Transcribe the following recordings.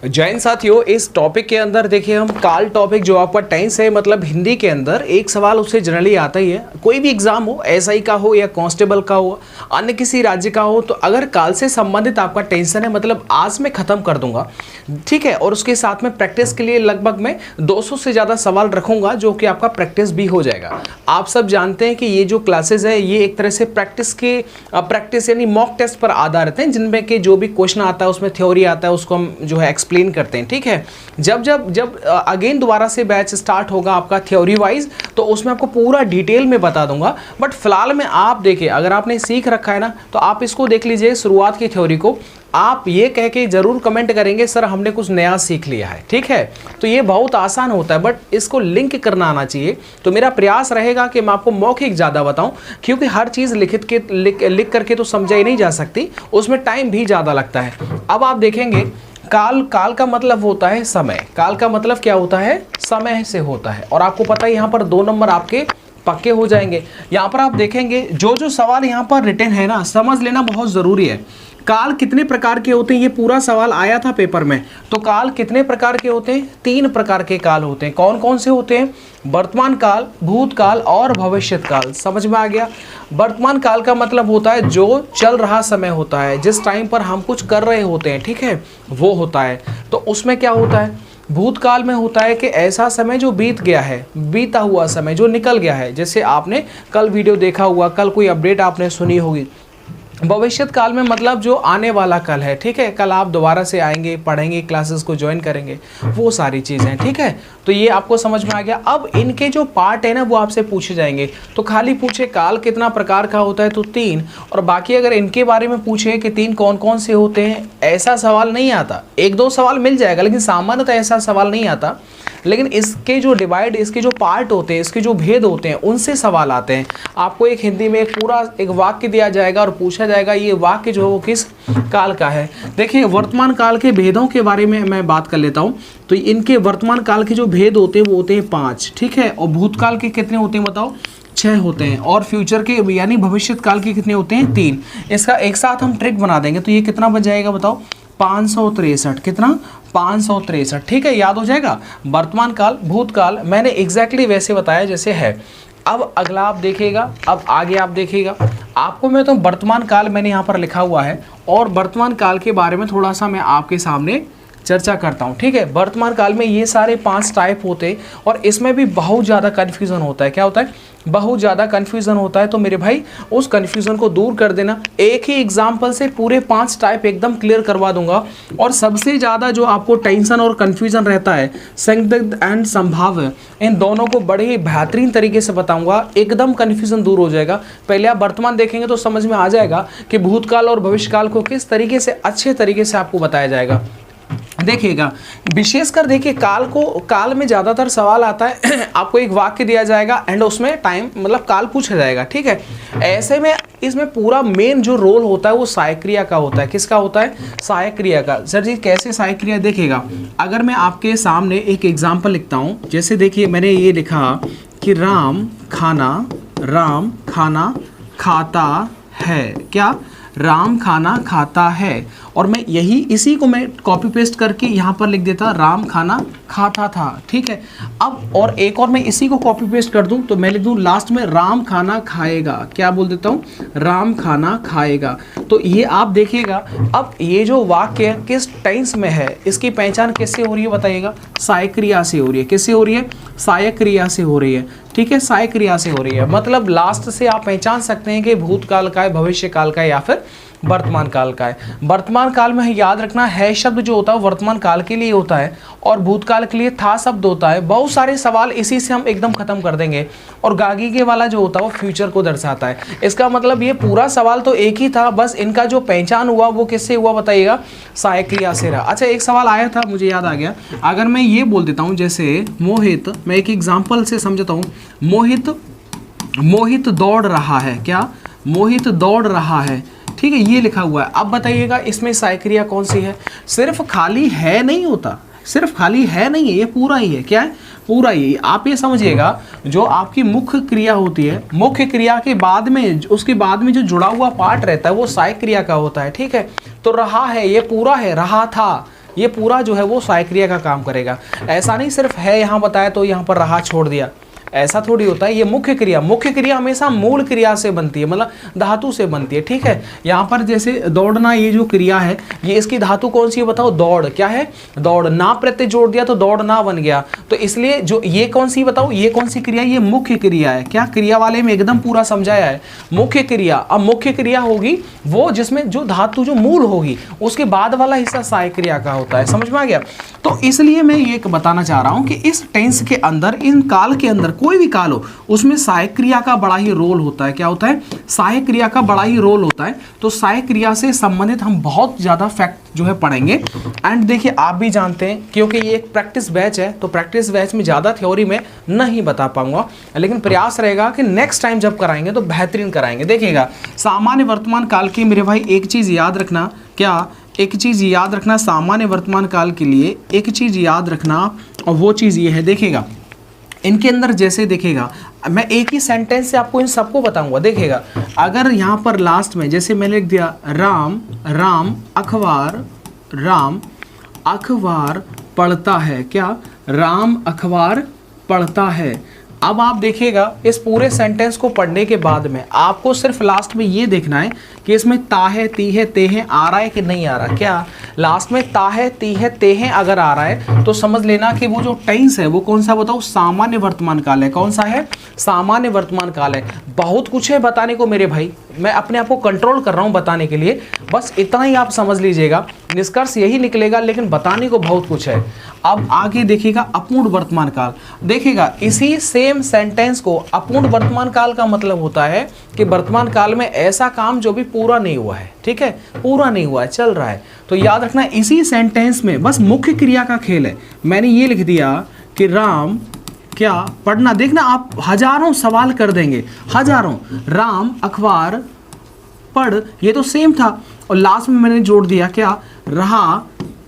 जैन साथियों, इस टॉपिक के अंदर देखिए हम काल टॉपिक जो आपका टेंस है, मतलब हिंदी के अंदर एक सवाल उससे जनरली आता ही है। कोई भी एग्जाम हो, एसआई का हो या कांस्टेबल का हो, अन्य किसी राज्य का हो, तो अगर काल से संबंधित आपका टेंशन है, मतलब आज मैं खत्म कर दूंगा, ठीक है। और उसके साथ में प्रैक्टिस के लिए लगभग मैं 200 से ज़्यादा सवाल रखूंगा, जो कि आपका प्रैक्टिस भी हो जाएगा। आप सब जानते हैं कि ये जो क्लासेज है ये एक तरह से प्रैक्टिस यानी मॉक टेस्ट पर आधारित हैं, जिनमें कि जो भी क्वेश्चन आता है उसमें थ्योरी आता है, उसको हम जो है एक्सप्लेन करते हैं, ठीक है। जब अगेन दोबारा से बैच स्टार्ट होगा आपका थ्योरी वाइज, तो उसमें आपको पूरा डिटेल में बता दूंगा। बट फिलहाल में आप देखिए, अगर आपने सीख रखा है ना, तो आप इसको देख लीजिए शुरुआत की थ्योरी को। आप ये कह के जरूर कमेंट करेंगे सर हमने कुछ नया सीख लिया है, ठीक है। तो ये बहुत आसान होता है, बट इसको लिंक करना आना चाहिए। तो मेरा प्रयास रहेगा कि मैं आपको मौखिक ज़्यादा बताऊं, क्योंकि हर चीज़ लिख करके तो समझाई नहीं जा सकती, उसमें टाइम भी ज़्यादा लगता है। अब आप देखेंगे काल का मतलब होता है समय। काल का मतलब क्या होता है? समय से होता है। और आपको पता है यहाँ पर 2 नंबर आपके पक्के हो जाएंगे। यहाँ पर आप देखेंगे जो सवाल यहाँ पर रिटन है ना, समझ लेना बहुत ज़रूरी है। काल कितने प्रकार के होते हैं, ये पूरा सवाल आया था पेपर में। तो काल कितने प्रकार के होते हैं? 3 प्रकार के काल होते हैं। कौन कौन से होते हैं? वर्तमान काल, भूतकाल और भविष्यत काल। समझ में आ गया? वर्तमान काल का मतलब होता है जो चल रहा समय होता है, जिस टाइम पर हम कुछ कर रहे होते हैं, ठीक है, वो होता है। तो उसमें क्या होता है? भूतकाल में होता है कि ऐसा समय जो बीत गया है, बीता हुआ समय जो निकल गया है, जैसे आपने कल वीडियो देखा हुआ, कल कोई अपडेट आपने सुनी होगी। भविष्यत काल में मतलब जो आने वाला कल है, ठीक है, कल आप दोबारा से आएंगे, पढ़ेंगे, क्लासेस को ज्वाइन करेंगे, वो सारी चीज़ें, ठीक है। तो ये आपको समझ में आ गया। अब इनके जो पार्ट है ना, वो आपसे पूछे जाएंगे। तो खाली पूछे काल कितना प्रकार का होता है, तो 3, और बाकी अगर इनके बारे में पूछे कि 3 कौन कौन से होते हैं, ऐसा सवाल नहीं आता। 1-2 सवाल मिल जाएगा, लेकिन सामान्यतः ऐसा सवाल नहीं आता। लेकिन इसके जो डिवाइड, इसके जो पार्ट होते हैं, इसके जो भेद होते हैं, उनसे सवाल आते हैं। आपको एक हिंदी में पूरा एक वाक्य दिया जाएगा और पूछा जाएगा ये वाक्य जो वो किस काल का है। देखिए, वर्तमान काल के भेदों के बारे में मैं बात कर लेता हूँ। तो इनके वर्तमान काल के जो भेद होते हैं वो होते हैं 5, ठीक है। और भूतकाल के कितने होते हैं बताओ? 6 होते हैं। और फ्यूचर के यानी भविष्यत काल के कितने होते हैं? 3। इसका एक साथ हम ट्रिक बना देंगे, तो ये कितना बन जाएगा बताओ? 563। कितना? 563, ठीक है, याद हो जाएगा। वर्तमान काल, भूतकाल मैंने एग्जैक्टली वैसे बताया जैसे है। अब अगला आप देखिएगा, अब आगे आप देखिएगा। आपको मैं तो वर्तमान काल मैंने यहाँ पर लिखा हुआ है, और वर्तमान काल के बारे में थोड़ा सा मैं आपके सामने चर्चा करता हूँ, ठीक है। वर्तमान काल में ये सारे 5 टाइप होते हैं, और इसमें भी बहुत ज़्यादा कन्फ्यूज़न होता है। क्या होता है? बहुत ज़्यादा कन्फ्यूज़न होता है। तो मेरे भाई उस कन्फ्यूज़न को दूर कर देना। एक ही एग्जाम्पल से पूरे 5 टाइप एकदम क्लियर करवा दूंगा। और सबसे ज़्यादा जो आपको टेंशन और कन्फ्यूज़न रहता है, संदिग्ध एंड संभाव्य, इन दोनों को बड़े ही बेहतरीन तरीके से बताऊंगा, एकदम कन्फ्यूज़न दूर हो जाएगा। पहले आप वर्तमान देखेंगे तो समझ में आ जाएगा कि भूतकाल और भविष्यकाल को किस तरीके से अच्छे तरीके से आपको बताया जाएगा। देखिएगा, विशेषकर देखिए काल में ज़्यादातर सवाल आता है आपको एक वाक्य दिया जाएगा एंड उसमें टाइम मतलब काल पूछा जाएगा, ठीक है। ऐसे में इसमें पूरा मेन जो रोल होता है वो सहायक क्रिया का होता है। किसका होता है? सहायक क्रिया का। सर जी कैसे सहायक क्रिया? देखिएगा, अगर मैं आपके सामने एक एग्जाम्पल लिखता हूँ, जैसे देखिए मैंने ये लिखा कि राम खाना खाता है। क्या? राम खाना खाता है। और मैं इसी को मैं कॉपी पेस्ट करके यहाँ पर लिख देता, राम खाना खाता था, ठीक है। अब और एक और मैं इसी को कॉपी पेस्ट कर दूँ, तो मैं लिख दूँ लास्ट में राम खाना खाएगा। क्या बोल देता हूँ? राम खाना खाएगा। तो ये आप देखिएगा, अब ये जो वाक्य किस टेंस में है, इसकी पहचान किससे हो रही है बताइएगा? सहायक क्रिया से हो रही है। किससे हो रही है? सहायक क्रिया से हो रही है, ठीक है, सहायक क्रिया से हो रही है। मतलब लास्ट से आप पहचान सकते हैं कि भूतकाल का है, भविष्य काल का है, या फिर वर्तमान काल का है। वर्तमान काल में याद रखना है शब्द जो होता है वर्तमान काल के लिए होता है, और भूतकाल के लिए था शब्द होता है। बहुत सारे सवाल इसी से हम एकदम खत्म कर देंगे। और गागी के वाला जो होता है वो फ्यूचर को दर्शाता है। इसका मतलब ये पूरा सवाल तो एक ही था, बस इनका जो पहचान हुआ वो किससे हुआ बताइएगा? सहायक क्रिया से रहा। अच्छा, एक सवाल आया था, मुझे याद आ गया। अगर मैं ये बोल देता हूँ जैसे मोहित, मैं एक एग्जाम्पल से समझता हूँ, मोहित दौड़ रहा है। क्या? मोहित दौड़ रहा है, ठीक है, ये लिखा हुआ है। अब बताइएगा इसमें सहायक क्रिया कौन सी है? सिर्फ खाली है नहीं होता, सिर्फ खाली है नहीं है, ये पूरा ही है। क्या है? पूरा ही। आप ये समझिएगा, जो आपकी मुख्य क्रिया होती है, मुख्य क्रिया के बाद में उसके बाद में जो जुड़ा हुआ पार्ट रहता है वो सहायक क्रिया का होता है, ठीक है। तो रहा है, ये पूरा है, रहा था, ये पूरा जो है वो सहायक क्रिया का काम करेगा। ऐसा नहीं सिर्फ है यहाँ बताया तो यहाँ पर रहा छोड़ दिया, ऐसा थोड़ी होता है। ये मुख्य क्रिया हमेशा मूल क्रिया से बनती है, मतलब धातु से बनती है, ठीक है। यहाँ पर जैसे दौड़ना, ये जो क्रिया है ये इसकी धातु कौन सी है बताओ, दौड़। क्या है, दौड़। ना प्रत्यय जोड़ दिया तो दौड़ना बन गया, तो इसलिए जो ये कौन सी बताओ, ये कौन सी क्रिया, ये मुख्य क्रिया है। क्या, क्रिया वाले में एकदम पूरा समझाया है, मुख्य क्रिया। अब मुख्य क्रिया होगी वो जिसमें जो धातु जो मूल होगी, उसके बाद वाला हिस्सा सहायक क्रिया का होता है। समझ में आ गया। तो इसलिए मैं ये बताना चाह रहा हूं कि इस टेंस के अंदर, इन काल के अंदर, कोई भी काल हो उसमें सहायक क्रिया का बड़ा ही रोल होता है। क्या होता है, सहायक क्रिया का बड़ा ही रोल होता है। तो सहायक क्रिया से संबंधित हम बहुत ज्यादा फैक्ट जो है पढ़ेंगे। एंड देखिए आप भी जानते हैं, क्योंकि ये एक प्रैक्टिस बैच है, तो प्रैक्टिस बैच में ज्यादा थ्योरी में नहीं बता पाऊंगा, लेकिन प्रयास रहेगा कि नेक्स्ट टाइम जब कराएंगे तो बेहतरीन कराएंगे। देखिएगा, सामान्य वर्तमान काल की मेरे भाई एक चीज याद रखना, क्या, एक चीज याद रखना सामान्य वर्तमान काल के लिए, एक चीज याद रखना, और वो चीज ये है, देखिएगा इनके अंदर जैसे, देखिएगा मैं एक ही सेंटेंस से आपको इन सबको बताऊंगा। देखिएगा, अगर यहाँ पर लास्ट में जैसे मैंने लिख दिया राम अखबार पढ़ता है, क्या, राम अखबार पढ़ता है। अब आप देखिएगा इस पूरे सेंटेंस को पढ़ने के बाद में आपको सिर्फ लास्ट में ये देखना है कि इसमें ता है, ती है, ते है आ रहा है कि नहीं आ रहा। क्या, लास्ट में ता है, ती है, ते है अगर आ रहा है तो समझ लेना कि वो जो टेंस है वो कौन सा बताओ, सामान्य वर्तमान काल है। कौन सा है, सामान्य वर्तमान काल है। बहुत कुछ है बताने को मेरे भाई, मैं अपने आप को कंट्रोल कर रहा हूं बताने के लिए, बस इतना ही आप समझ लीजिएगा, निष्कर्ष यही निकलेगा, लेकिन बताने को बहुत कुछ है। अब आगे देखिएगा अपूर्ण वर्तमान काल। देखिएगा इसी सेम सेंटेंस को, अपूर्ण वर्तमान काल का मतलब होता है कि वर्तमान काल में ऐसा काम जो भी पूरा नहीं हुआ है, ठीक है, पूरा नहीं हुआ है, चल रहा है। तो याद रखना इसी सेंटेंस में बस मुख्य क्रिया का खेल है। मैंने ये लिख दिया कि राम, क्या, पढ़ना, देखना आप हजारों सवाल कर देंगे, हजारों। राम अखबार पढ़, ये तो सेम था, और लास्ट में मैंने जोड़ दिया क्या, रहा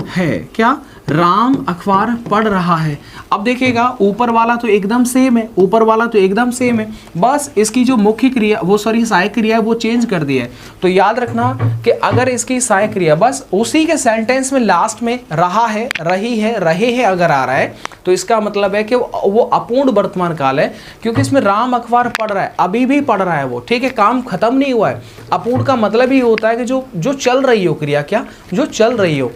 है। क्या, राम अखबार पढ़ रहा है। अब देखिएगा ऊपर वाला तो एकदम सेम है, ऊपर वाला तो एकदम सेम है, बस इसकी जो मुख्य क्रिया, वो सॉरी सहायक क्रिया है, वो चेंज कर दी है। तो याद रखना कि अगर इसकी सहायक क्रिया बस उसी के सेंटेंस में लास्ट में रहा है, रही है, रहे हैं अगर आ रहा है, तो इसका मतलब है कि वो अपूर्ण वर्तमान काल है, क्योंकि इसमें राम अखबार पढ़ रहा है, अभी भी पढ़ रहा है वो, ठीक है, काम खत्म नहीं हुआ है। अपूर्ण का मतलब ही होता है कि जो चल रही हो क्रिया, क्या, जो चल रही हो,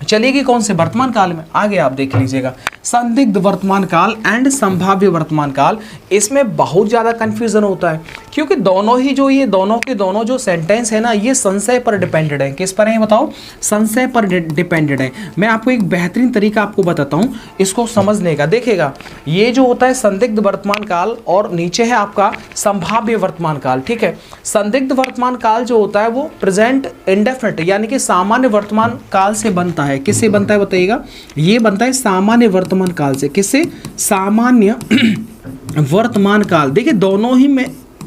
चलेगी कौन से, वर्तमान काल में। आगे आप देख लीजिएगा, संदिग्ध वर्तमान काल एंड संभाव्य वर्तमान काल। इसमें बहुत ज़्यादा कंफ्यूजन होता है, क्योंकि दोनों ही जो ये दोनों के दोनों जो सेंटेंस है ना, ये संशय पर डिपेंडेड है। किस पर है बताओ, संशय पर डिपेंडेड है। मैं आपको एक बेहतरीन तरीका आपको बताता हूँ इसको समझने का। देखिएगा ये जो होता है संदिग्ध वर्तमान काल, और नीचे है आपका संभाव्य वर्तमान काल, ठीक है। संदिग्ध वर्तमान काल जो होता है वो प्रेजेंट इंडेफिनिट यानी कि सामान्य वर्तमान काल से बनता है। किससे बनता है बताइएगा, ये बनता है सामान्य वर्तमान काल से। किससे, सामान्य वर्तमान काल। देखिए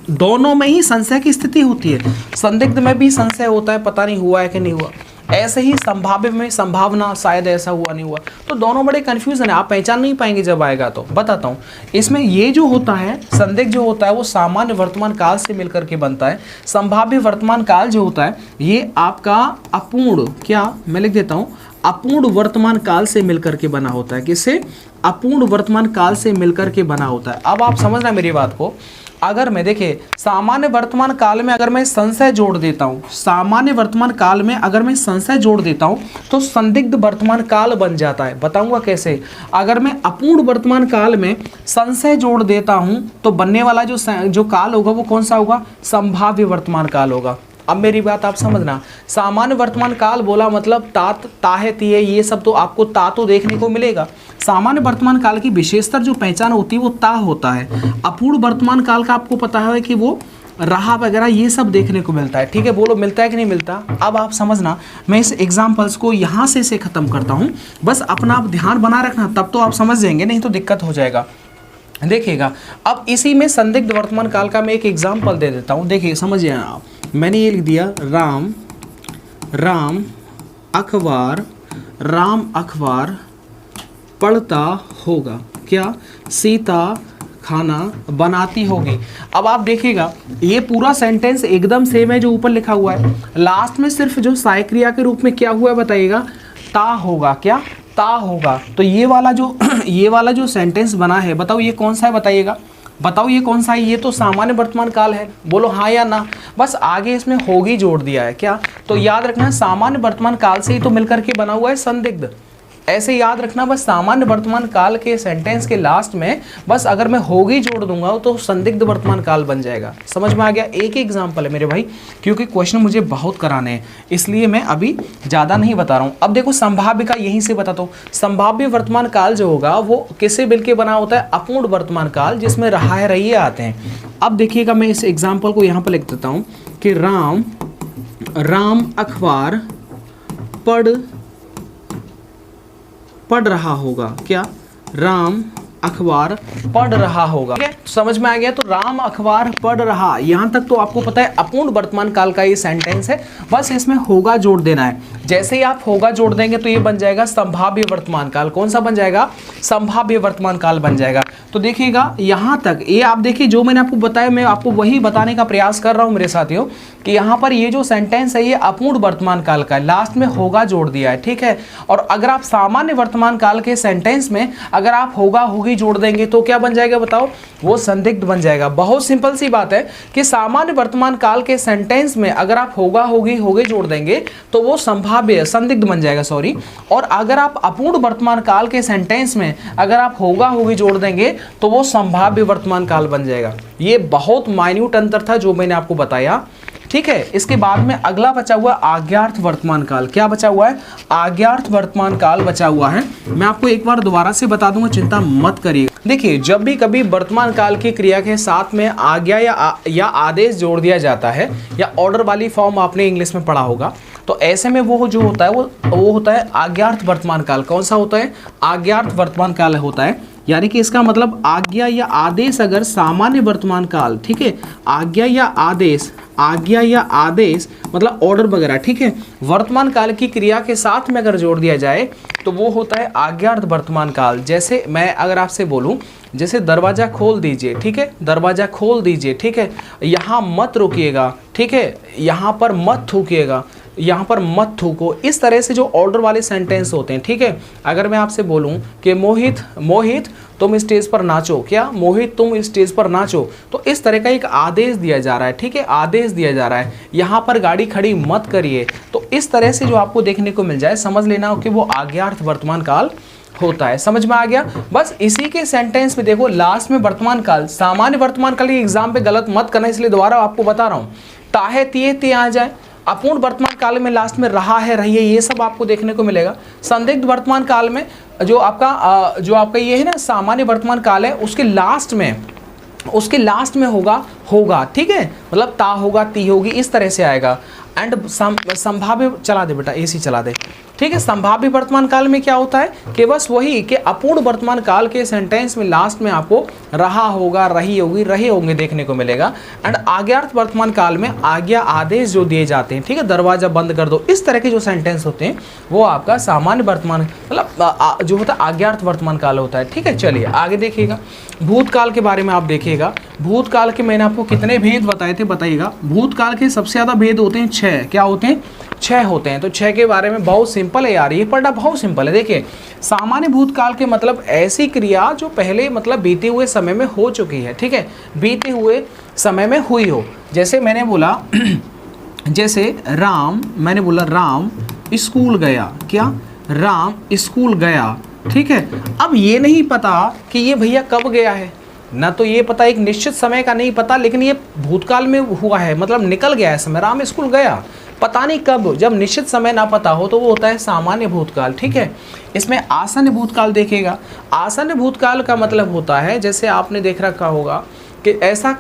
दोनों में ही संशय की स्थिति होती है। संदिग्ध में भी संशय होता है, पता नहीं हुआ है कि नहीं हुआ, ऐसे ही संभाव्य में संभावना, शायद ऐसा हुआ नहीं हुआ। तो दोनों बड़े कंफ्यूजन है, आप पहचान नहीं पाएंगे जब आएगा तो। बताता हूँ, इसमें ये जो होता है संदिग्ध जो होता है वो सामान्य वर्तमान काल से मिलकर के बनता है। संभाव्य वर्तमान काल जो होता है ये आपका अपूर्ण, क्या, मैं लिख देता हूँ, अपूर्ण वर्तमान काल से मिलकर के बना होता है। किससे, अपूर्ण वर्तमान काल से मिलकर के बना होता है। अब आप समझना मेरी बात को, अगर मैं देखिए सामान्य वर्तमान काल में अगर मैं संशय जोड़ देता हूँ, सामान्य वर्तमान काल में अगर मैं संशय जोड़ देता हूँ तो संदिग्ध वर्तमान काल बन जाता है। बताऊंगा कैसे। अगर मैं अपूर्ण वर्तमान काल में संशय जोड़ देता हूँ तो बनने वाला जो काल होगा वो कौन सा होगा, संभाव्य वर्तमान काल होगा। अब मेरी बात आप समझना, सामान्य वर्तमान काल बोला मतलब तात, ताहे, तिये, ये सब तो आपको ता तो देखने को मिलेगा। सामान्य वर्तमान काल की विशेषतर जो पहचान होती है वो ता होता है। अपूर्ण वर्तमान काल का आपको पता है कि वो रहा वगैरह ये सब देखने को मिलता है, ठीक है। बोलो मिलता है कि नहीं मिलता। अब आप समझना, मैं इस एग्जाम्पल्स को यहाँ से ख़त्म करता हूँ, बस अपना आप ध्यान बना रखना, तब तो आप समझ जाएंगे, नहीं तो दिक्कत हो जाएगा। देखिएगा अब इसी में संदिग्ध वर्तमान काल का मैं एक एग्जाम्पल दे देता हूँ। देखिए समझिए आप, मैंने ये लिख दिया राम अखबार पढ़ता होगा। क्या, सीता खाना बनाती होगी। अब आप देखिएगा ये पूरा सेंटेंस एकदम सेम है जो ऊपर लिखा हुआ है। लास्ट में सिर्फ जो सहायक क्रिया के रूप में क्या हुआ है बताइएगा, ता होगा, क्या ता होगा। तो ये वाला जो सेंटेंस बना है, बताओ ये कौन सा है, बताइएगा, बताओ ये कौन सा है। ये तो सामान्य वर्तमान काल है, बोलो हाँ या ना। बस आगे इसमें होगी जोड़ दिया है, क्या। तो याद रखना सामान्य वर्तमान काल से ही तो मिलकर के बना हुआ है संदिग्ध। ऐसे याद रखना, बस सामान्य वर्तमान काल के सेंटेंस के लास्ट में बस अगर मैं होगी जोड़ दूंगा तो संदिग्ध वर्तमान काल बन जाएगा। समझ में आ गया। एक ही एग्जांपल है मेरे भाई, क्योंकि क्वेश्चन मुझे बहुत कराने हैं इसलिए मैं अभी ज़्यादा नहीं बता रहा हूँ। अब देखो संभाव्य का यहीं से बताता हूँ। संभाव्य वर्तमान काल जो होगा वो किससे मिलकर बना होता है, अपूर्ण वर्तमान काल, जिसमें रहा है रहिए आते हैं। अब देखिएगा मैं इस एग्जाम्पल को यहाँ पर लिख देता हूँ कि राम अखबार पढ़ रहा होगा, क्या, राम अखबार पढ़ रहा होगा। ठीक है, समझ में आ गया। तो राम अखबार पढ़ रहा, यहां तक तो आपको पता है अपूर्ण वर्तमान काल का ये सेंटेंस है। बस इसमें होगा जोड़ देना है। जैसे ही आप होगा जोड़ देंगे तो ये बन जाएगा संभाव्य वर्तमान काल। कौन सा बन जाएगा, संभाव्य वर्तमान काल बन जाएगा। तो देखिएगा यहां तक ये आप देखिए, जो मैंने आपको बताया मैं आपको वही बताने का प्रयास कर रहा हूं मेरे साथियों, कि यहाँ पर ये जो सेंटेंस है ये अपूर्ण वर्तमान काल का है, लास्ट में होगा जोड़ दिया है। ठीक है, और अगर आप सामान्य वर्तमान काल के सेंटेंस में अगर आप होगा होगी जोड़ देंगे तो क्या बन जाएगा, बताओ, वो संदिग्ध बन जाएगा। बहुत सिंपल सी बात है कि सामान्य वर्तमान काल के सेंटेंस में अगर आप होगा होगी होगे जोड़ देंगे तो वो संभाव्य संदिग्ध बन जाएगा, सॉरी। और अगर आप अपूर्ण वर्तमान काल के सेंटेंस में अगर आप होगा होगी जोड़ देंगे तो वो संभाव्य वर्तमान काल बन जाएगा। ये बहुत माइन्यूट अंतर था जो मैंने आपको बताया। ठीक है, इसके बाद में अगला बचा हुआ आज्ञार्थ वर्तमान काल। क्या बचा हुआ है, आज्ञार्थ वर्तमान काल बचा हुआ है। मैं आपको एक बार दोबारा से बता दूंगा, चिंता मत करिए। देखिए, जब भी कभी वर्तमान काल की क्रिया के साथ में आज्ञा या आदेश जोड़ दिया जाता है, या ऑर्डर वाली फॉर्म आपने इंग्लिश में पढ़ा होगा, तो ऐसे में वो जो होता है वो होता है आज्ञार्थ वर्तमान काल। कौन सा होता है, आज्ञार्थ वर्तमान काल होता है। यानी कि इसका मतलब आज्ञा या आदेश अगर सामान्य वर्तमान काल, ठीक है, आज्ञा या आदेश मतलब ऑर्डर वगैरह, ठीक है, वर्तमान काल की क्रिया के साथ में अगर जोड़ दिया जाए तो वो होता है आज्ञार्थ वर्तमान काल। जैसे मैं अगर आपसे बोलूं, जैसे दरवाजा खोल दीजिए, ठीक है, दरवाजा खोल दीजिए, ठीक है, यहाँ मत रुकिएगा, ठीक है, यहाँ पर मत थूकिएगा, यहाँ पर मत थूको। इस तरह से जो ऑर्डर वाले सेंटेंस होते हैं, ठीक है। अगर मैं आपसे बोलूं कि मोहित तुम स्टेज पर नाचो, क्या, मोहित तुम स्टेज पर नाचो, तो इस तरह का एक आदेश दिया जा रहा है, ठीक है, आदेश दिया जा रहा है। यहाँ पर गाड़ी खड़ी मत करिए। तो इस तरह से जो आपको देखने को मिल जाए, समझ लेना कि वो आज्ञार्थ वर्तमान काल होता है। समझ में आ गया। बस इसी के सेंटेंस में देखो लास्ट में वर्तमान काल, सामान्य वर्तमान काल के एग्जाम पे गलत मत करना, इसलिए दोबारा आपको बता रहा हूँ। ताहे तिये ते आ जाए, अपूर्ण वर्तमान काल में लास्ट में रहा है रहिए, ये सब आपको देखने को मिलेगा। संदिग्ध वर्तमान काल में जो आपका ये है ना सामान्य वर्तमान काल है, उसके लास्ट में होगा, ठीक है, मतलब ता होगा, ती होगी, इस तरह से आएगा। एंड संभाव्य, चला दे बेटा, एसी चला दे, ठीक है। संभाव्य वर्तमान काल में क्या होता है कि बस वही कि अपूर्ण वर्तमान काल के सेंटेंस में लास्ट में आपको रहा होगा, रही होगी, रहे होंगे देखने को मिलेगा। एंड आज्ञार्थ वर्तमान काल में आज्ञा आदेश जो दिए जाते हैं, ठीक है, दरवाजा बंद कर दो, इस तरह के जो सेंटेंस होते हैं वो आपका सामान्य वर्तमान मतलब जो होता है आज्ञार्थ वर्तमान काल होता है। ठीक है, चलिए आगे देखिएगा। भूतकाल के बारे में आप देखिएगा। भूतकाल के मैंने आपको कितने भेद बताए थे, बताइएगा। भूतकाल के सबसे ज्यादा भेद होते हैं 6। क्या होते हैं, 6 होते हैं। तो 6 के बारे में बहुत सिंपल है यार, ये पढ़ना बहुत सिंपल है। देखिए, सामान्य भूतकाल के मतलब ऐसी क्रिया जो पहले मतलब बीते हुए समय में हो चुकी है, ठीक है, बीते हुए समय में हुई हो। जैसे मैंने बोला जैसे मैंने बोला राम स्कूल गया, क्या, राम स्कूल गया, ठीक है। अब ये नहीं पता कि ये भैया कब गया है, ना तो ये पता, एक निश्चित समय का नहीं पता, लेकिन ये भूतकाल में हुआ है, मतलब निकल गया है समय, राम स्कूल गया, पता नहीं कब। जब निश्चित समय ना पता हो तो वो होता है सामान्य भूतकाल, ठीक है। इसमें आसन्न भूतकाल देखेगा। आसन्न भूतकाल का मतलब होता है, जैसे आपने देख रखा होगा कि ऐसा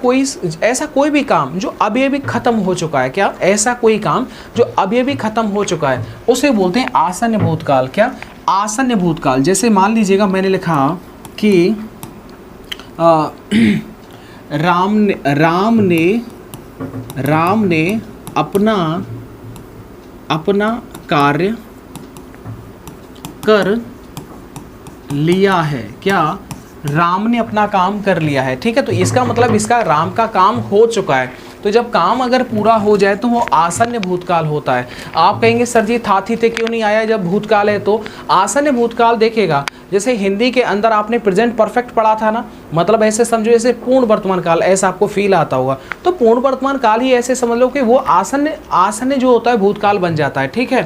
कोई भी काम जो अभी अभी खत्म हो चुका है, क्या, ऐसा कोई काम जो अभी अभी खत्म हो चुका है, उसे बोलते हैं आसन्न भूतकाल। क्या, आसन्न भूतकाल। जैसे मान लीजिएगा मैंने लिखा कि राम ने अपना कार्य कर लिया है, क्या, राम ने अपना काम कर लिया है, ठीक है। तो इसका मतलब इसका राम का काम हो चुका है। तो जब काम अगर पूरा हो जाए तो वो आसन्न भूतकाल होता है। आप कहेंगे सर जी था थी थे क्यों नहीं आया जब भूतकाल है? तो आसन्न भूतकाल देखेगा, जैसे हिंदी के अंदर आपने प्रेजेंट परफेक्ट पढ़ा था ना, मतलब ऐसे समझो जैसे पूर्ण वर्तमान काल, ऐसा आपको फील आता होगा। तो पूर्ण वर्तमान काल ही ऐसे समझ लो कि वो आसन्न जो होता है भूतकाल बन जाता है, ठीक है।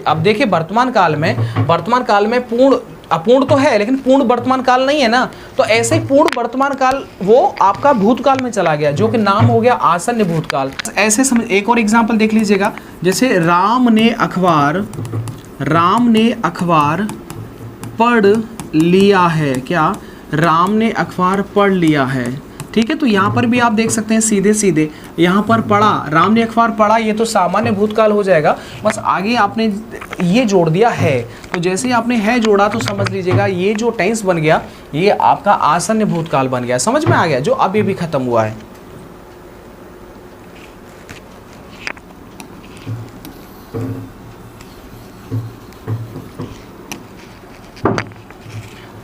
अब देखिए वर्तमान काल में पूर्ण अपूर्ण तो है लेकिन पूर्ण वर्तमान काल नहीं है ना, तो ऐसे ही पूर्ण वर्तमान काल वो आपका भूतकाल में चला गया, जो कि नाम हो गया आसन्न भूतकाल। ऐसे समझ, एक और एग्जांपल देख लीजिएगा, जैसे राम ने अखबार पढ़ लिया है। क्या? राम ने अखबार पढ़ लिया है, ठीक है। तो यहाँ पर भी आप देख सकते हैं सीधे सीधे यहाँ पर पढ़ा, राम ने अखबार पढ़ा, ये तो सामान्य भूतकाल हो जाएगा। बस आगे आपने ये जोड़ दिया है, तो जैसे ही आपने है जोड़ा तो समझ लीजिएगा ये जो टेंस बन गया ये आपका आसन्न भूतकाल बन गया। समझ में आ गया? जो अभी भी खत्म हुआ है।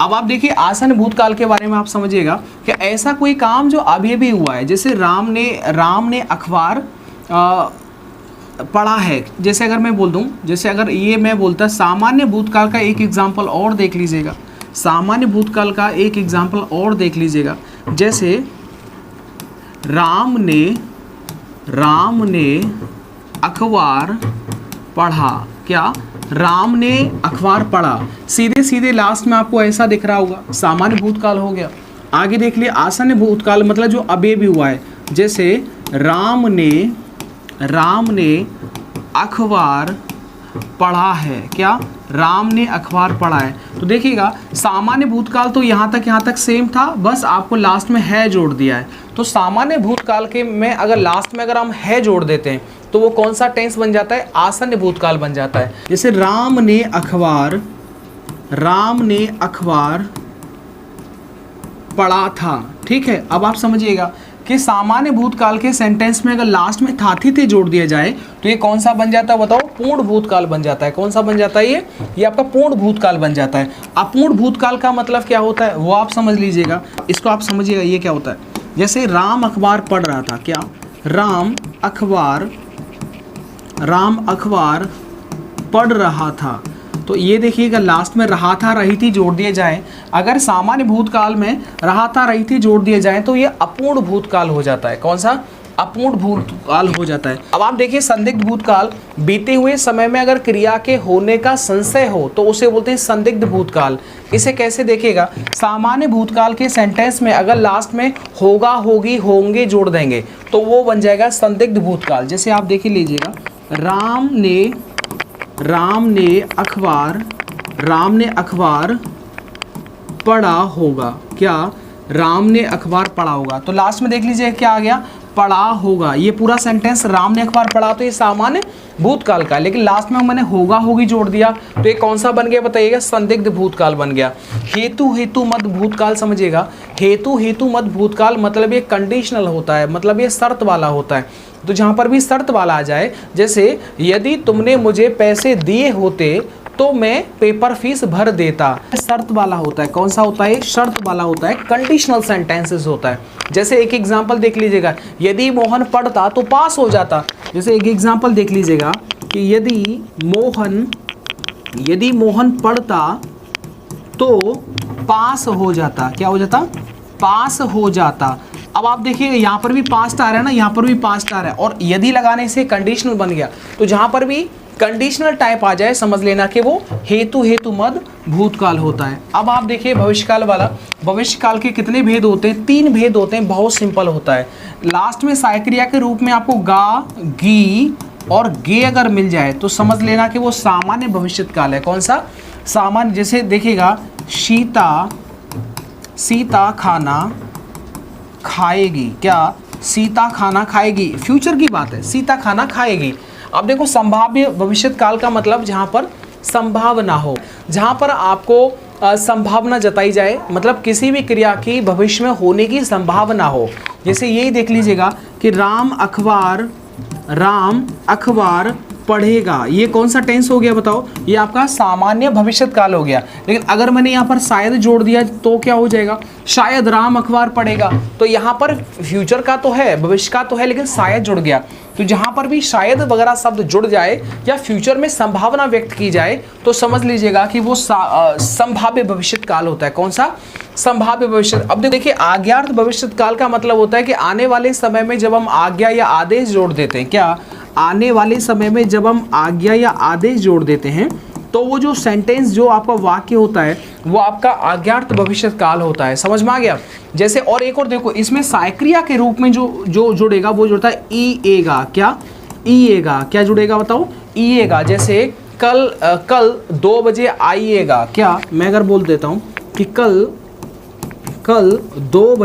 अब आप देखिए आसन्न भूतकाल के बारे में आप समझिएगा कि ऐसा कोई काम जो अभी भी हुआ है, जैसे राम ने अखबार पढ़ा है। जैसे अगर मैं बोल दूं, जैसे अगर ये मैं बोलता सामान्य भूतकाल का एक एग्जांपल और देख लीजिएगा, सामान्य भूतकाल का एक एग्जांपल और देख लीजिएगा, जैसे राम ने अखबार पढ़ा। क्या? राम ने अखबार पढ़ा, सीधे सीधे लास्ट में आपको ऐसा दिख रहा होगा, सामान्य भूतकाल हो गया। आगे देख लिए आसन्न भूतकाल, मतलब जो अभी भी हुआ है, जैसे राम ने अखबार पढ़ा है। क्या? राम ने अखबार पढ़ा है। तो देखिएगा सामान्य भूतकाल तो यहाँ तक सेम था, बस आपको लास्ट में है जोड़ दिया है। तो सामान्य भूतकाल के में अगर लास्ट में अगर हम है जोड़ देते हैं तो वो कौन सा टेंस बन जाता है? आसन्न भूतकाल बन जाता है। जैसे राम ने अखबार पढ़ा था, ठीक है। अब आप समझिएगा कि सामान्य भूतकाल के सेंटेंस में अगर लास्ट में था थी थे जोड़ दिया जाए तो ये कौन सा बन जाता है बताओ? पूर्ण भूतकाल बन जाता है। कौन सा बन जाता है? ये आपका पूर्ण भूतकाल बन जाता है। अपूर्ण भूतकाल का मतलब क्या होता है वो आप समझ लीजिएगा, इसको आप समझिएगा ये क्या होता है। जैसे राम अखबार पढ़ रहा था। क्या? राम अखबार पढ़ रहा था। तो ये देखिएगा लास्ट में रहा था रही थी जोड़ दिए जाए, अगर सामान्य भूतकाल में रहा था रही थी जोड़ दिए जाए तो ये अपूर्ण भूतकाल हो जाता है। कौन सा? अपूर्ण भूतकाल हो जाता है। अब आप देखिए संदिग्ध भूतकाल, बीते हुए समय में अगर क्रिया के होने का संशय हो तो उसे बोलते हैं संदिग्ध भूतकाल। इसे कैसे देखिएगा? सामान्य भूतकाल के सेंटेंस में अगर लास्ट में होगा, होगी, होंगे जोड़ देंगे तो वो बन जाएगा संदिग्ध भूतकाल। जैसे आप देखिए लीजिएगा, राम ने अखबार पढ़ा होगा। क्या? राम ने अखबार पढ़ा होगा। तो लास्ट में देख लीजिए क्या आ गया? पढ़ा होगा। ये पूरा सेंटेंस राम ने अखबार पढ़ा तो ये सामान्य भूतकाल का, लेकिन लास्ट में मैंने होगा होगी जोड़ दिया तो ये कौन सा बन गया बताइएगा? संदिग्ध भूतकाल बन गया। हेतु मत भूतकाल समझिएगा, हेतु मत भूतकाल मतलब ये कंडीशनल होता है, मतलब ये शर्त वाला होता है। तो जहाँ पर भी शर्त वाला आ जाए, जैसे यदि तुमने मुझे पैसे दिए होते तो मैं पेपर फीस भर देता, शर्त वाला होता है। कौन सा होता है? शर्त वाला होता है, कंडीशनल सेंटेंसेस होता है। जैसे एक एग्जांपल देख लीजिएगा, यदि मोहन पढ़ता तो पास हो जाता। जैसे एक एग्जांपल देख लीजिएगा कि यदि मोहन पढ़ता तो पास हो जाता। क्या हो जाता? पास हो जाता। अब आप देखिए यहाँ पर भी पास्ट आ रहा है ना, यहाँ पर भी पास्ट आ रहा है, और यदि लगाने से कंडीशनल बन गया। तो जहाँ पर भी कंडीशनल टाइप आ जाए समझ लेना कि वो हेतु मद भूतकाल होता है। अब आप देखिए भविष्यकाल वाला, भविष्यकाल के कितने भेद होते हैं? 3 भेद होते हैं, बहुत सिंपल होता है। लास्ट में सहायक क्रिया के रूप में आपको गा, गी और गे अगर मिल जाए तो समझ लेना कि वो सामान्य भविष्यत काल है। कौन सा? सामान्य। जैसे देखिएगा, सीता खाना खाएगी। क्या? सीता खाना खाएगी, फ्यूचर की बात है, सीता खाना खाएगी। अब देखो संभाव्य भविष्यत काल का मतलब जहाँ पर संभावना हो, जहाँ पर आपको संभावना जताई जाए, मतलब किसी भी क्रिया की भविष्य में होने की संभावना हो। जैसे यही देख लीजिएगा कि राम अखबार पढ़ेगा, ये कौन सा टेंस हो गया बताओ? ये आपका सामान्य भविष्यत काल हो गया। लेकिन अगर मैंने यहाँ पर शायद जोड़ दिया तो क्या हो जाएगा? शायद राम अखबार पढ़ेगा। तो यहाँ पर फ्यूचर का तो है, भविष्य का तो है, लेकिन शायद जुड़ गया। तो जहाँ पर भी शायद वगैरह शब्द जुड़ जाए या फ्यूचर में संभावना व्यक्त की जाए तो समझ लीजिएगा कि वो संभाव्य भविष्यत काल होता है। कौन सा? संभाव्य भविष्य। अब देखिए आज्ञार्थ भविष्यत काल का मतलब होता है कि आने वाले समय में जब हम आज्ञा या आदेश जोड़ देते हैं, क्या आने वाले समय में जब हम आज्ञा या आदेश जोड़ देते हैं तो वो जो सेंटेंस, जो आपका वाक्य होता है वो आपका आज्ञार्थ भविष्यत काल होता है। समझ में आ गया? जैसे और एक और देखो, इसमें सहायक्रिया के रूप में जो जुड़ेगा वो जुड़ता है ईएगा। क्या? ईएगा। क्या जुड़ेगा बताओ? ईएगा। जैसे कल 2 बजे आइएगा। क्या? मैं अगर बोल देता हूँ कि कल 2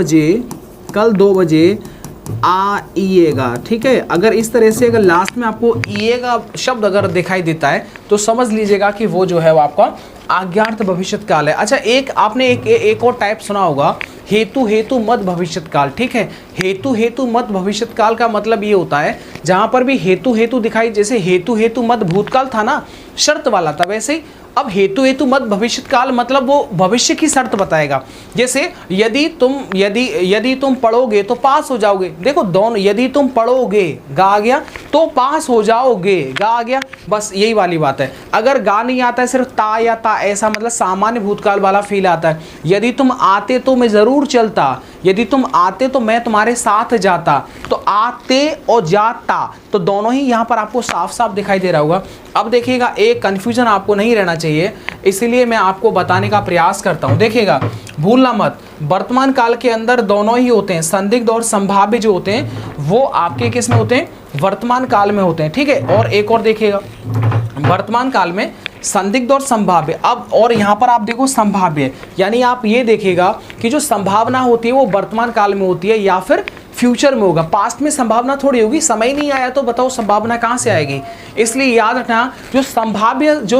बजे आइएगा, ठीक है। अगर इस तरह से अगर लास्ट में आपको ईएगा शब्द अगर दिखाई देता है तो समझ लीजिएगा कि वो जो है वो आपका आज्ञार्थ भविष्यत काल है। अच्छा, आपने एक और टाइप सुना होगा, हेतु मत भविष्यत काल, ठीक है। हेतु मत भविष्यत काल का मतलब ये होता है जहां पर भी हेतु दिखाई, जैसे हेतु मत भूतकाल था ना, शर्त वाला था, वैसे ही अब हेतु मत भविष्यत काल मतलब वो भविष्य की शर्त बताएगा। जैसे यदि तुम पढ़ोगे तो पास हो जाओगे। देखो दोनों, यदि तुम पढ़ोगे गा आ गया तो पास हो जाओगे गा आ गया, बस यही वाली बात है। अगर गा नहीं आता है, सिर्फ ता या ता ऐसा मतलब सामान्य भूतकाल वाला फील आता है। यदि तुम आते तो मैं जरूर चलता, यदि तुम आते तो मैं तुम्हारे साथ जाता। तो आते और जाता तो दोनों ही यहाँ पर आपको साफ साफ दिखाई दे रहा होगा। अब देखिएगा, एक कंफ्यूजन आपको नहीं रहना चाहिए, इसीलिए मैं आपको बताने का प्रयास करता हूँ। देखिएगा, भूलना मत, वर्तमान काल के अंदर दोनों ही होते हैं, संदिग्ध और संभाव्य जो होते हैं वो आपके किस में होते हैं? वर्तमान काल में होते हैं, ठीक है। और एक और देखिएगा, वर्तमान काल में संदिग्ध और संभाव्य। अब और यहाँ पर आप देखो संभाव्य, यानी आप ये देखिएगा कि जो संभावना होती है वो वर्तमान काल में होती है या फिर फ्यूचर में होगा। पास्ट में संभावना थोड़ी होगी, समय नहीं आया तो बताओ संभावना कहाँ से आएगी? इसलिए याद रखना, जो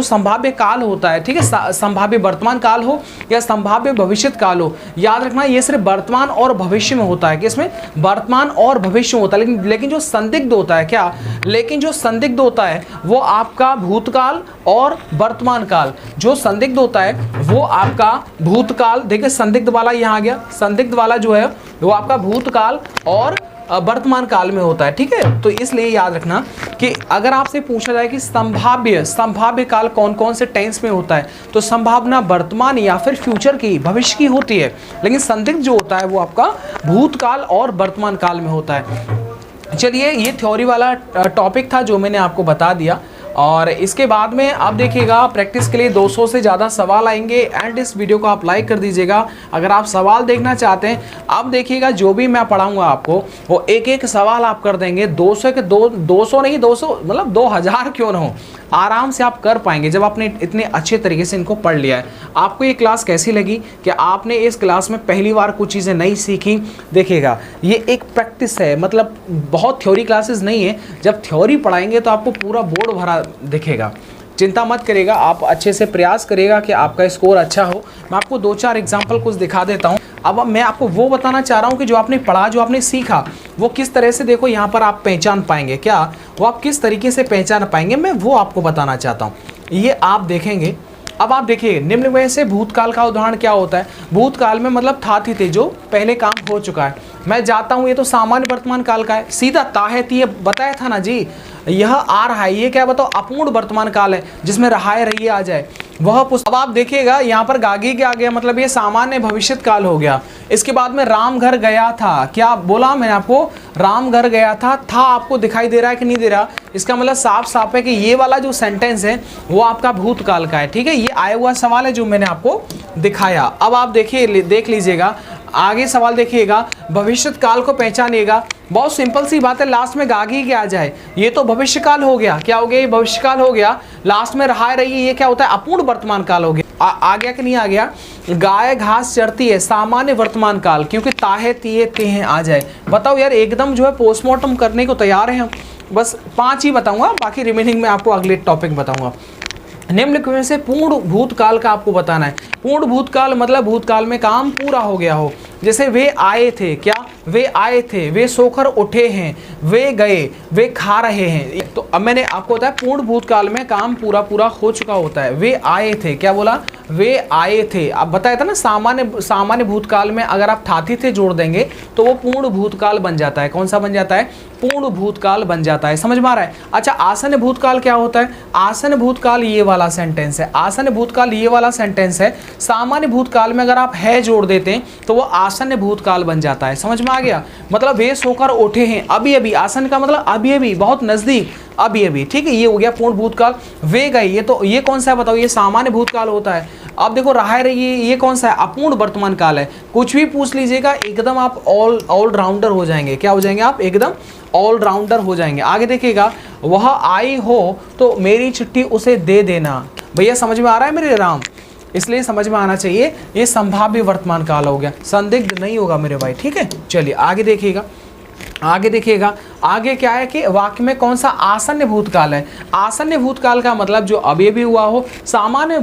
संभाव्य काल होता है, ठीक है, संभाव्य वर्तमान काल हो या संभाव्य भविष्यत काल हो, याद रखना ये सिर्फ वर्तमान और भविष्य में होता है। किसमें? वर्तमान और भविष्य में होता है। लेकिन जो संदिग्ध होता है, क्या? लेकिन जो संदिग्ध होता है वो आपका भूतकाल और वर्तमान काल। जो संदिग्ध होता है वो आपका भूतकाल, देखिए संदिग्ध वाला यहाँ आ गया, संदिग्ध वाला जो है वो आपका भूतकाल और वर्तमान काल में होता है, ठीक है। तो इसलिए याद रखना कि अगर आपसे पूछा जाए कि संभाव्य काल कौन कौन से टेंस में होता है, तो संभावना वर्तमान या फिर फ्यूचर की, भविष्य की होती है। लेकिन संदिग्ध जो होता है वो आपका भूतकाल और वर्तमान काल में होता है। चलिए, ये थ्योरी वाला टॉपिक था जो मैंने आपको बता दिया। और इसके बाद में आप देखिएगा प्रैक्टिस के लिए 200 से ज़्यादा सवाल आएंगे। एंड इस वीडियो को आप लाइक कर दीजिएगा अगर आप सवाल देखना चाहते हैं। अब देखिएगा जो भी मैं पढ़ाऊंगा आपको वो एक एक सवाल आप कर देंगे। 200 के 200 नहीं, 200 मतलब 2000 क्यों ना हो, आराम से आप कर पाएंगे जब आपने इतने अच्छे तरीके से इनको पढ़ लिया है। आपको ये क्लास कैसी लगी? कि आपने इस क्लास में पहली बार कुछ चीज़ें नहीं सीखी? देखिएगा, ये एक प्रैक्टिस है, मतलब बहुत थ्योरी क्लासेस नहीं है। जब थ्योरी पढ़ाएंगे तो आपको पूरा बोर्ड भरा दिखेगा। चिंता मत करिएगा, आप अच्छे से प्रयास करिएगा कि आपका स्कोर अच्छा हो। मैं आपको 2-4 एग्जाम्पल कुछ दिखा देता हूँ। अब मैं आपको वो बताना चाह रहा हूँ कि जो आपने पढ़ा, जो आपने सीखा, वो किस तरह से, देखो यहाँ पर आप पहचान पाएंगे। क्या वो आप किस तरीके से पहचान पाएंगे, मैं वो आपको बताना चाहता हूँ। ये आप देखेंगे। अब आप देखिए, निम्न में से भूतकाल का उदाहरण क्या होता है? भूतकाल में मतलब था थी थे, जो पहले काम हो चुका है। मैं जाता हूँ, ये तो सामान्य वर्तमान काल का है। सीधा ता है थी, ये बताया था ना जी। यह आ रहा है, ये क्या बताओ? अपूर्ण वर्तमान काल है जिसमें रहाए रहिए आ जाए वह पुस्तक। अब आप देखिएगा यहाँ पर गागी के आ गया, मतलब ये सामान्य भविष्यत काल हो गया। इसके बाद में राम घर गया था, क्या बोला मैंने आपको? राम घर गया था आपको दिखाई दे रहा है कि नहीं दे रहा? इसका मतलब साफ साफ है कि ये वाला जो सेंटेंस है वो आपका भूतकाल का है, ठीक है। ये आया हुआ सवाल है जो मैंने आपको दिखाया। अब आप देखिए, देख लीजिएगा आगे सवाल देखिएगा, भविष्यत काल को पहचानिएगा। बहुत सिंपल सी बात है, लास्ट में गागी के आ जाए, ये तो भविष्य काल हो गया। क्या हो गया? ये भविष्य काल हो गया। लास्ट में रहाए रही, ये क्या होता है? अपूर्ण वर्तमान काल हो गया। आ गया कि नहीं आ गया? गाय घास चरती है, सामान्य वर्तमान काल, क्योंकि ताहे तिये तेहे आ जाए। बताओ यार, एकदम जो है पोस्टमार्टम करने को तैयार है हम। बस 5 ही बताऊंगा, बाकी रिमेनिंग में आपको अगले टॉपिक बताऊंगा। निम्न में से पूर्ण भूतकाल का आपको बताना है। पूर्ण भूतकाल मतलब भूतकाल में काम पूरा हो गया हो। जैसे वे आए थे, क्या वे आए थे, वे सोकर उठे हैं, वे गए, वे खा रहे हैं। तो अब मैंने आपको बताया पूर्ण भूतकाल में काम पूरा पूरा हो चुका होता है। वे आए थे, क्या बोला, वे आए थे। अब बताया था ना सामान्य भूतकाल में अगर आप थाती थे जोड़ देंगे तो वो पूर्ण भूतकाल बन जाता है। कौन सा बन जाता है, पूर्ण भूतकाल बन जाता है। समझ में आ रहा है। अच्छा, आसन्न भूतकाल क्या होता है, आसन्न भूतकाल ये वाला सेंटेंस है, आसन्न भूतकाल ये वाला सेंटेंस है। सामान्य भूतकाल में अगर आप है जोड़ देते हैं तो वो आसन्न भूतकाल बन जाता है। समझ में आ गया। मतलब वे सोकर उठे हैं, अभी अभी, आसन्न का मतलब अभी अभी, बहुत नजदीक, अभी अभी, ठीक है, ये हो गया पूर्ण भूतकाल। वे गए, ये कौन सा है बताओ, ये सामान्य भूतकाल होता है। अब देखो रहा है, ये कौन सा है, अपूर्ण वर्तमान काल है। कुछ भी पूछ लीजिएगा एकदम आप ऑलराउंडर हो जाएंगे। क्या हो जाएंगे आप, एकदम ऑलराउंडर हो जाएंगे। आगे देखिएगा, वह आई हो तो मेरी चिट्ठी उसे दे देना। भैया समझ में आ रहा है मेरे राम, इसलिए समझ में आना चाहिए। ये संभाव्य वर्तमान काल हो गया, संदिग्ध नहीं होगा मेरे भाई, ठीक है। चलिए आगे देखिएगा, आगे देखिएगा, आगे क्या है कि वाक्य में कौन सा आसन्न भूतकाल है। आसन्न भूतकाल का मतलब जो अभी भी हुआ हो। सामान्य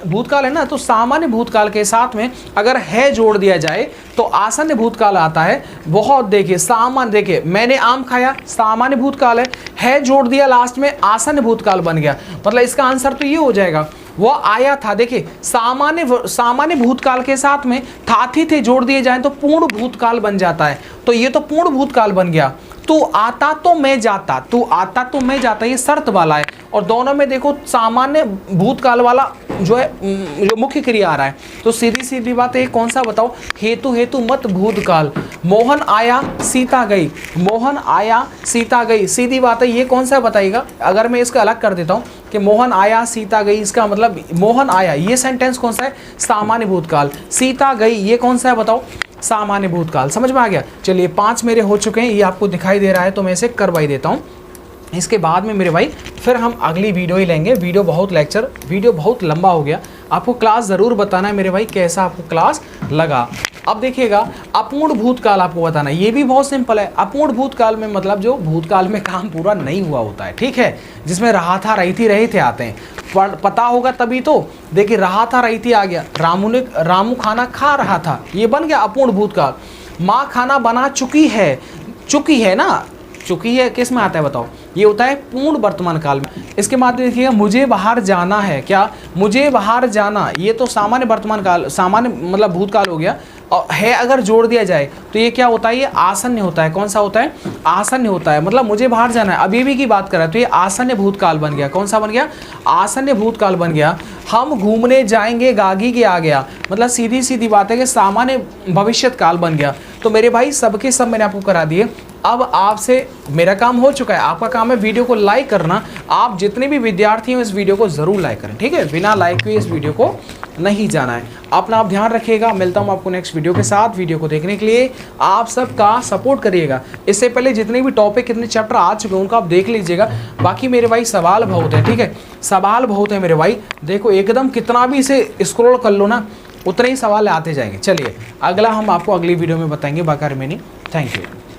भूतकाल है ना, तो सामान्य भूतकाल के साथ में अगर है जोड़ दिया जाए तो आसन्न भूतकाल आता है। बहुत देखिए, सामान्य, देखिए मैंने आम खाया, सामान्य भूतकाल है जोड़ दिया लास्ट में, आसन्न भूतकाल बन गया। मतलब इसका आंसर तो ये हो जाएगा, वो आया था। देखिए सामान्य भूतकाल के साथ में थाथी थे जोड़ दिए जाएं तो पूर्ण भूतकाल बन जाता है। तो ये तो पूर्ण भूतकाल बन गया। तू आता तो मैं जाता, तू आता तो मैं जाता, ये शर्त वाला है। और दोनों में देखो सामान्य भूतकाल वाला जो है, जो मुख्य क्रिया आ रहा है। तो सीधी सीधी बात है, कौन सा बताओ, हेतु मत भूतकाल। मोहन आया सीता गई, मोहन आया सीता गई, सीधी बात है। ये कौन सा बताइएगा, अगर मैं इसका अलग कर देता हूँ कि मोहन आया सीता गई, इसका मतलब मोहन आया, ये सेंटेंस कौन सा है, सामान्य भूतकाल। सीता गई, ये कौन सा है बताओ, सामान्य भूतकाल। समझ में आ गया। चलिए 5 मेरे हो चुके हैं, ये आपको दिखाई दे रहा है तो मैं इसे करवाई देता हूँ। इसके बाद में मेरे भाई फिर हम अगली वीडियो ही लेंगे। वीडियो बहुत लंबा हो गया। आपको क्लास ज़रूर बताना है मेरे भाई, कैसा आपको क्लास लगा। अब देखिएगा, अपूर्ण भूतकाल आपको बताना, ये भी बहुत सिंपल है। अपूर्ण भूतकाल में मतलब जो भूतकाल में काम पूरा नहीं हुआ होता है, ठीक है, जिसमें रहा था, रही थी, रहे थे आते हैं। पता होगा तभी तो। देखिए रहा था, रही थी आ गया, रामू खाना खा रहा था, ये बन गया अपूर्ण भूतकाल। माँ खाना बना चुकी है ना, चुकी है किस में आता है बताओ, ये होता है पूर्ण वर्तमान काल में। इसके बाद देखिएगा, मुझे बाहर जाना है, क्या, मुझे बाहर जाना, ये तो सामान्य वर्तमान काल, सामान्य मतलब भूतकाल हो गया। और है अगर जोड़ दिया जाए तो ये क्या होता है, ये आसन्न होता है। कौन सा होता है, आसन्न होता है। मतलब मुझे बाहर जाना है, अभी भी की बात कर रहा है, तो ये आसन्न भूतकाल बन गया। कौन सा बन गया, आसन्न भूतकाल बन गया। हम घूमने जाएंगे, गागी के आ गया, मतलब सीधी सीधी बात है कि सामान्य भविष्यत काल बन गया। तो मेरे भाई सबके सब मैंने आपको करा दिए। अब आपसे मेरा काम हो चुका है, आपका काम है वीडियो को लाइक करना। आप जितने भी विद्यार्थी हैं इस वीडियो को ज़रूर लाइक करें, ठीक है, बिना लाइक किए इस वीडियो को नहीं जाना है। अपना आप ध्यान रखिएगा। मिलता हूँ आपको नेक्स्ट वीडियो के साथ। वीडियो को देखने के लिए आप सबका सपोर्ट करिएगा। इससे पहले जितने भी टॉपिक, कितने चैप्टर आ चुके हैं उनको आप देख लीजिएगा। बाकी मेरे भाई सवाल बहुत है, ठीक है, सवाल बहुत है मेरे भाई। देखो एकदम कितना भी इसे स्क्रॉल कर लो ना, उतने ही सवाल आते जाएंगे। चलिए अगला हम आपको अगली वीडियो में बताएंगे। बाकी रिमेनिंग, थैंक यू।